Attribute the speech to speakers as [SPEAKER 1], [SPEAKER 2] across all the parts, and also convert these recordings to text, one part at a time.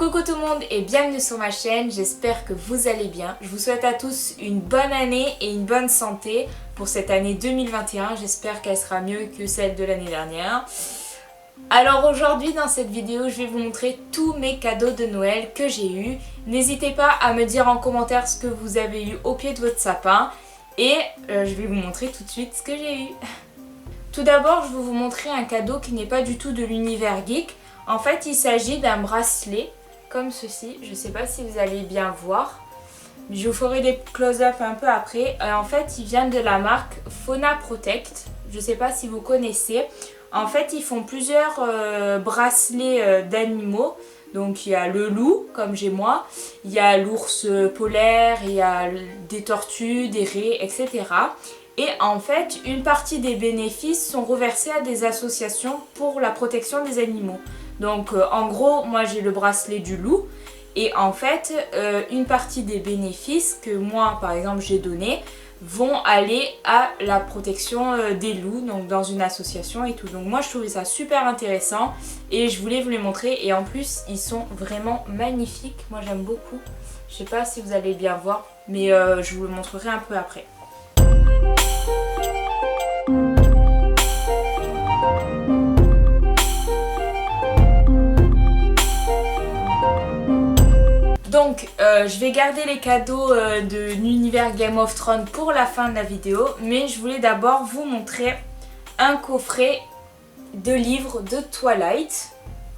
[SPEAKER 1] Coucou tout le monde et bienvenue sur ma chaîne, j'espère que vous allez bien. Je vous souhaite à tous une bonne année et une bonne santé pour cette année 2021. J'espère qu'elle sera mieux que celle de l'année dernière. Alors aujourd'hui dans cette vidéo, je vais vous montrer tous mes cadeaux de Noël que j'ai eus. N'hésitez pas à me dire en commentaire ce que vous avez eu au pied de votre sapin. Et je vais vous montrer tout de suite ce que j'ai eu. Tout d'abord, je vais vous montrer un cadeau qui n'est pas du tout de l'univers geek. En fait, il s'agit d'un bracelet comme ceci. Je ne sais pas si vous allez bien voir. Je vous ferai des close-up un peu après. En fait, il vient de la marque Fauna Protect. Je ne sais pas si vous connaissez. En fait, ils font plusieurs bracelets d'animaux. Donc, il y a le loup, comme j'ai moi. Il y a l'ours polaire, il y a des tortues, des raies, etc. Et en fait, une partie des bénéfices sont reversés à des associations pour la protection des animaux. Donc en gros, moi j'ai le bracelet du loup et en fait, une partie des bénéfices que moi par exemple j'ai donné vont aller à la protection des loups, donc dans une association et tout. Donc moi je trouvais ça super intéressant et je voulais vous les montrer et en plus ils sont vraiment magnifiques. Moi j'aime beaucoup. Je sais pas si vous allez bien voir, mais je vous le montrerai un peu après. Donc je vais garder les cadeaux de l'univers Game of Thrones pour la fin de la vidéo, mais je voulais d'abord vous montrer un coffret de livres de Twilight.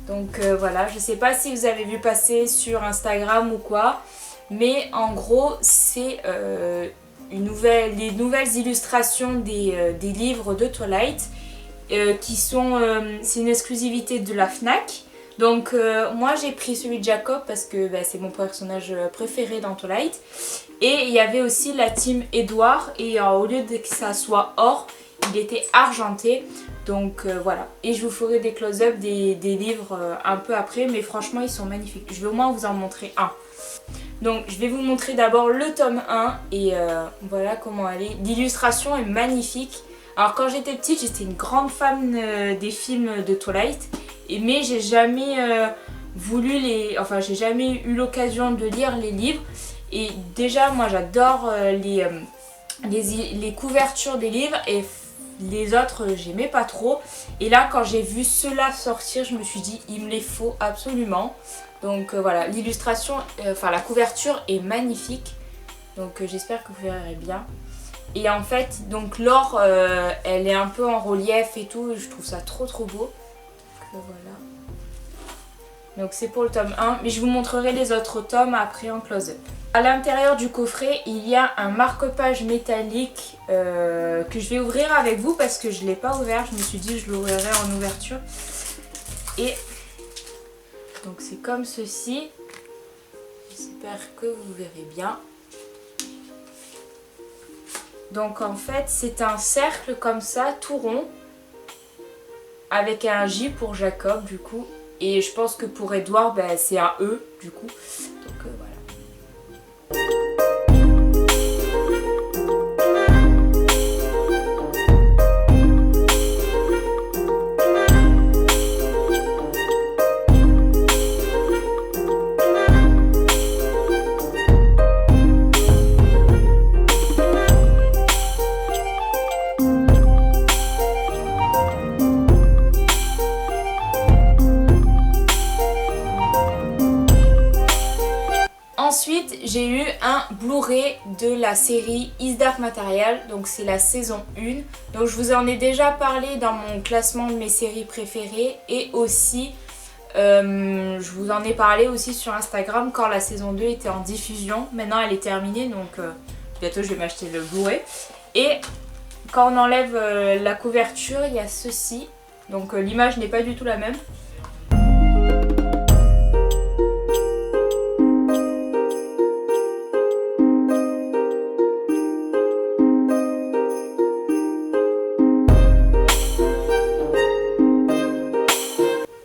[SPEAKER 1] Donc voilà, je sais pas si vous avez vu passer sur Instagram ou quoi, mais en gros c'est les nouvelles illustrations des livres de Twilight qui sont, c'est une exclusivité de la Fnac. Donc moi j'ai pris celui de Jacob parce que c'est mon personnage préféré dans Twilight. Et il y avait aussi la team Edward et au lieu de que ça soit or, il était argenté. Donc voilà. Et je vous ferai des close-up des livres un peu après, mais franchement ils sont magnifiques. Je vais au moins vous en montrer un. Donc je vais vous montrer d'abord le tome 1 et voilà comment elle est. L'illustration est magnifique. Alors quand j'étais petite, j'étais une grande fan des films de Twilight. Mais j'ai jamais j'ai jamais eu l'occasion de lire les livres. Et déjà, moi j'adore les couvertures des livres et les autres, j'aimais pas trop. Et là, quand j'ai vu ceux-là sortir, je me suis dit, il me les faut absolument. Donc voilà, l'illustration, la couverture est magnifique. Donc j'espère que vous verrez bien. Et en fait, donc l'or, elle est un peu en relief et tout. Je trouve ça trop beau. Voilà. Donc c'est pour le tome 1, mais je vous montrerai les autres tomes après en close-up. À l'intérieur du coffret, il y a un marque-page métallique que je vais ouvrir avec vous parce que je ne l'ai pas ouvert. Je me suis dit que je l'ouvrirai en ouverture. Et donc c'est comme ceci. J'espère que vous verrez bien. Donc en fait, c'est un cercle comme ça, tout rond. Avec un J pour Jacob du coup. Et je pense que pour Edward, c'est un E du coup. Donc voilà. Ensuite, j'ai eu un Blu-ray de la série His Dark Materials, donc c'est la saison 1. Donc je vous en ai déjà parlé dans mon classement de mes séries préférées et aussi, je vous en ai parlé aussi sur Instagram quand la saison 2 était en diffusion. Maintenant elle est terminée, donc bientôt je vais m'acheter le Blu-ray. Et quand on enlève la couverture, il y a ceci. Donc l'image n'est pas du tout la même.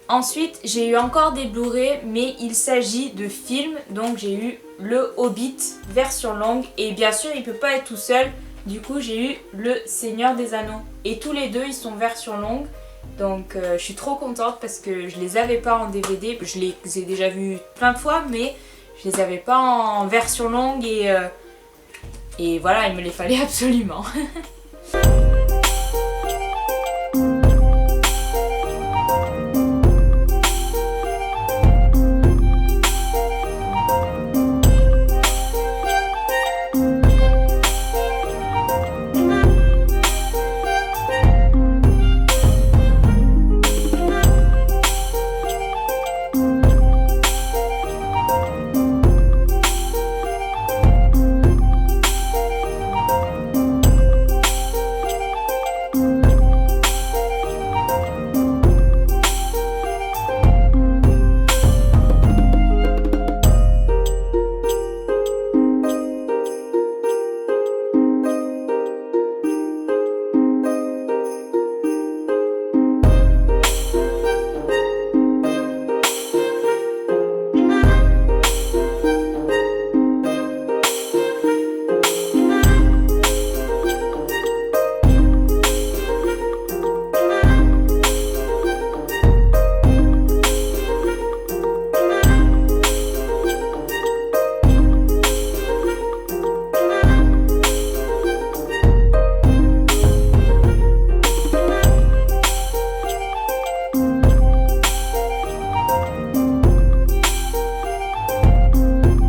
[SPEAKER 1] Ensuite, j'ai eu encore des Blu-ray, mais il s'agit de films. Donc j'ai eu le Hobbit version longue. Et bien sûr, il ne peut pas être tout seul. Du coup, j'ai eu le Seigneur des Anneaux. Et tous les deux, ils sont version longue. Donc je suis trop contente parce que je les avais pas en DVD. Je les ai déjà vus plein de fois, mais je les avais pas en version longue et voilà, il me les fallait absolument.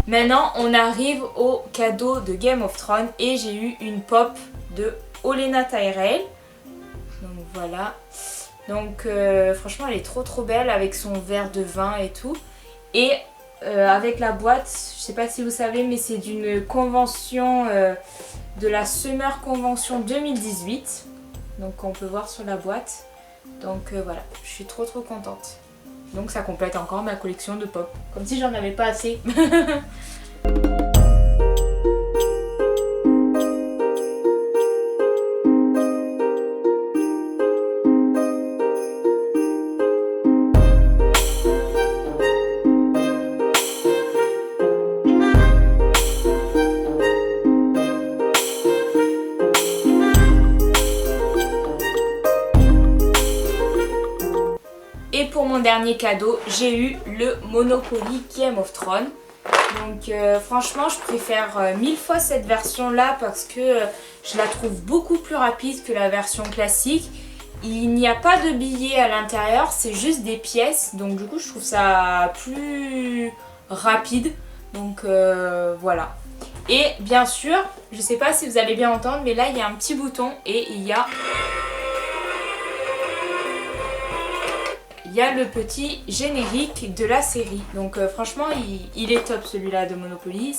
[SPEAKER 1] Maintenant, on arrive au cadeau de Game of Thrones et j'ai eu une pop de Olenna Tyrell. Donc voilà. Donc franchement, elle est trop belle avec son verre de vin et tout. Et avec la boîte, je sais pas si vous savez, mais c'est d'une convention de la Summer Convention 2018. Donc on peut voir sur la boîte. Donc voilà, je suis trop contente. Donc ça complète encore ma collection de pop. Comme si j'en avais pas assez. Et pour mon dernier cadeau, j'ai eu le Monopoly Game of Thrones. Donc franchement, je préfère 1000 fois cette version-là parce que je la trouve beaucoup plus rapide que la version classique. Il n'y a pas de billets à l'intérieur, c'est juste des pièces. Donc du coup, je trouve ça plus rapide. Donc voilà. Et bien sûr, je ne sais pas si vous allez bien entendre, mais là, il y a un petit bouton et il y a le petit générique de la série. Donc franchement, il est top celui-là de Monopoly.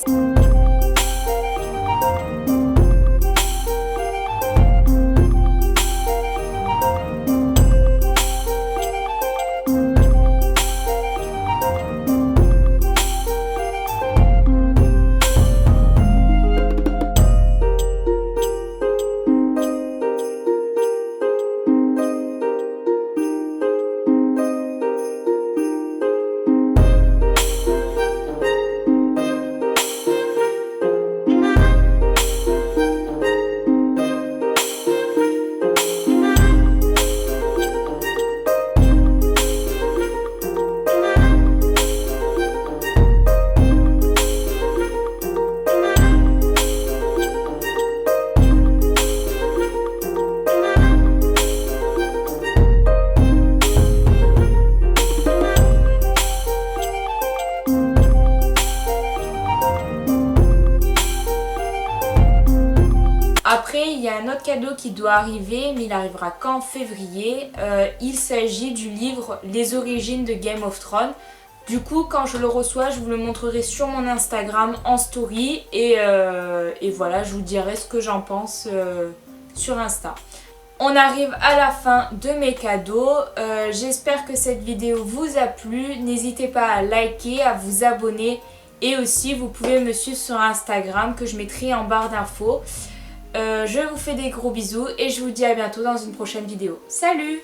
[SPEAKER 1] Après, il y a un autre cadeau qui doit arriver, mais il arrivera qu'en février. Il s'agit du livre Les origines de Game of Thrones. Du coup, quand je le reçois, je vous le montrerai sur mon Instagram en story. Et voilà, je vous dirai ce que j'en pense sur Insta. On arrive à la fin de mes cadeaux. J'espère que cette vidéo vous a plu. N'hésitez pas à liker, à vous abonner. Et aussi, vous pouvez me suivre sur Instagram que je mettrai en barre d'infos. Je vous fais des gros bisous et je vous dis à bientôt dans une prochaine vidéo. Salut!